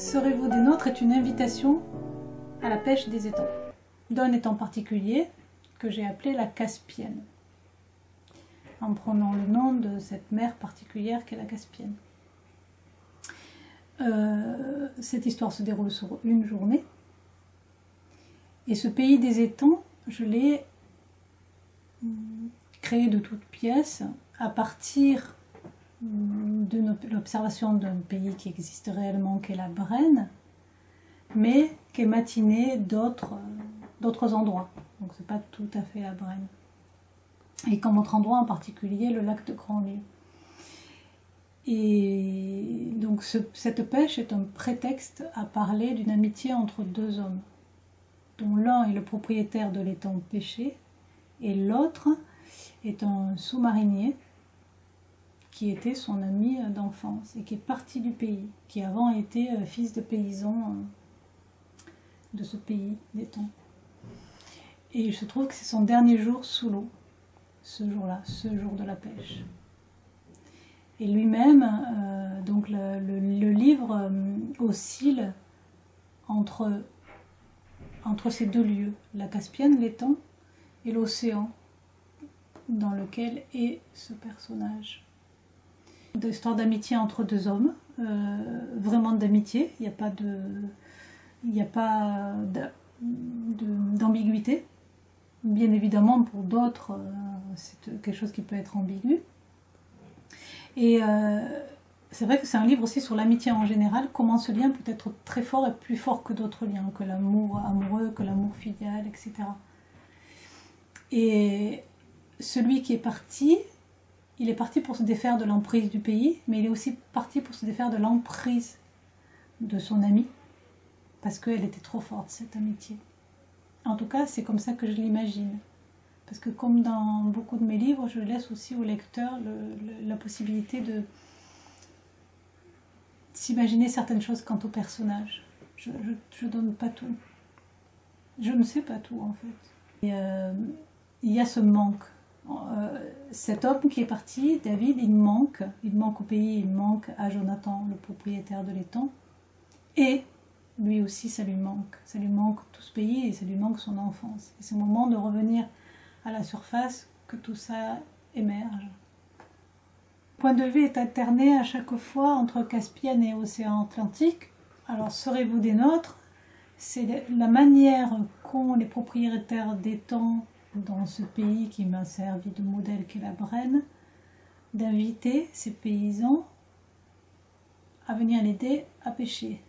Serez-vous des nôtres est une invitation à la pêche des étangs, d'un étang particulier que j'ai appelé la Caspienne, en prenant le nom de cette mer particulière qu'est la Caspienne. Cette histoire se déroule sur une journée, et ce pays des étangs, je l'ai créé de toutes pièces à partir de l'observation d'un pays qui existe réellement, qui est la Brenne, mais qui est matiné d'autres endroits. Donc c'est pas tout à fait la Brenne. Et comme autre endroit en particulier, le lac de Grandlieu. Et donc cette pêche est un prétexte à parler d'une amitié entre deux hommes, dont l'un est le propriétaire de l'étang pêché, et l'autre est un sous-marinier qui était son ami d'enfance et qui est parti du pays, qui avant était fils de paysan de ce pays d'étang. Et il se trouve que c'est son dernier jour sous l'eau, ce jour-là, ce jour de la pêche. Et lui-même, donc le livre oscille entre ces deux lieux, la Caspienne, l'étang, et l'océan dans lequel est ce personnage. Une histoire d'amitié entre deux hommes, vraiment d'amitié, il n'y a pas d'ambiguïté. Bien évidemment, pour d'autres, c'est quelque chose qui peut être ambigu. Et c'est vrai que c'est un livre aussi sur l'amitié en général, comment ce lien peut être très fort et plus fort que d'autres liens, que l'amour amoureux, que l'amour filial, etc. Et celui qui est parti, il est parti pour se défaire de l'emprise du pays, mais il est aussi parti pour se défaire de l'emprise de son ami, parce qu'elle était trop forte, cette amitié. En tout cas, c'est comme ça que je l'imagine. Parce que comme dans beaucoup de mes livres, je laisse aussi au lecteur la possibilité de s'imaginer certaines choses quant au personnage. Je ne donne pas tout. Je ne sais pas tout, en fait. Et, il y a ce manque. Cet homme qui est parti, David, il manque au pays, il manque à Jonathan, le propriétaire de l'étang, et lui aussi ça lui manque tout ce pays et ça lui manque son enfance. Et c'est le moment de revenir à la surface que tout ça émerge. Le point de vue est alterné à chaque fois entre Caspienne et océan Atlantique. Alors serez-vous des nôtres? C'est la manière qu'ont les propriétaires d'étangs dans ce pays qui m'a servi de modèle qu'est la Brenne, d'inviter ces paysans à venir l'aider à pêcher.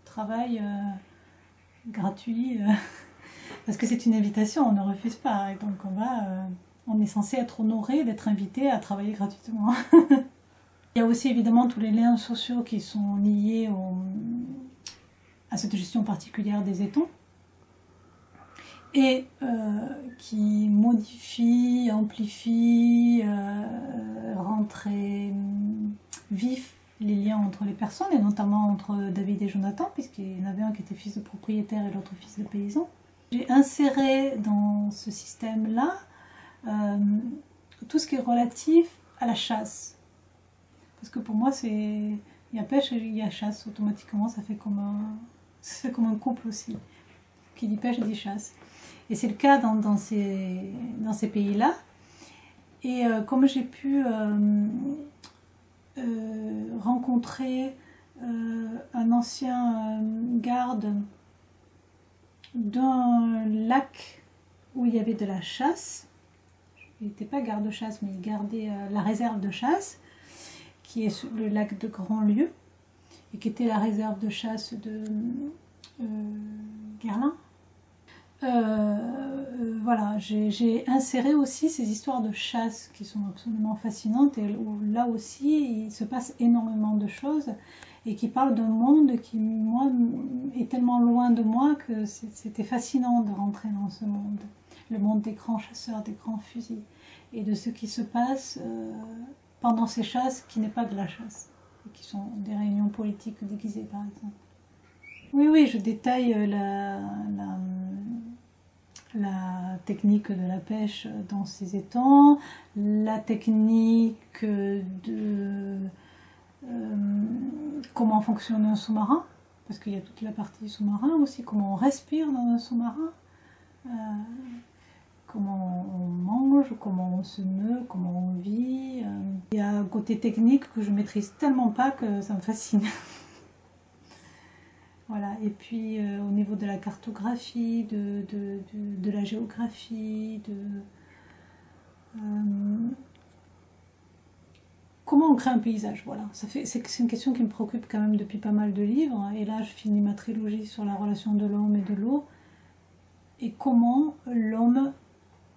Travail gratuit, parce que c'est une invitation, on ne refuse pas, et donc on est censé être honoré d'être invité à travailler gratuitement. Il y a aussi évidemment tous les liens sociaux qui sont liés à cette gestion particulière des étangs, et qui modifie, amplifie, rend très vif les liens entre les personnes, et notamment entre David et Jonathan, puisqu'il y en avait un qui était fils de propriétaire et l'autre fils de paysan. J'ai inséré dans ce système-là tout ce qui est relatif à la chasse. Parce que pour moi, il y a pêche et il y a chasse, automatiquement, ça fait comme un couple aussi. Qui dit pêche dit chasse. Et c'est le cas dans ces pays-là. Et comme j'ai pu rencontrer un ancien garde d'un lac où il y avait de la chasse, il n'était pas garde-chasse, mais il gardait la réserve de chasse, qui est le lac de Grandlieu, et qui était la réserve de chasse de Guerlain. Voilà, j'ai inséré aussi ces histoires de chasse qui sont absolument fascinantes, et où là aussi il se passe énormément de choses et qui parlent d'un monde qui, moi, est tellement loin de moi que c'était fascinant de rentrer dans ce monde. Le monde des grands chasseurs, des grands fusils, et de ce qui se passe pendant ces chasses qui n'est pas de la chasse, et qui sont des réunions politiques déguisées par exemple. Oui, je détaille la technique de la pêche dans ces étangs, la technique de comment fonctionne un sous-marin, parce qu'il y a toute la partie sous-marin aussi, comment on respire dans un sous-marin, comment on mange, comment on se meut, comment on vit. Il y a un côté technique que je maîtrise tellement pas que ça me fascine. Voilà. Et puis au niveau de la cartographie, de la géographie, comment on crée un paysage, voilà. C'est une question qui me préoccupe quand même depuis pas mal de livres. Et là, je finis ma trilogie sur la relation de l'homme et de l'eau. Et comment l'homme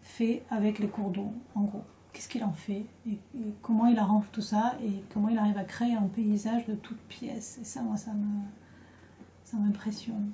fait avec les cours d'eau, en gros. Qu'est-ce qu'il en fait et comment il arrange tout ça et comment il arrive à créer un paysage de toutes pièces. Et ça, moi, ça m'impressionne.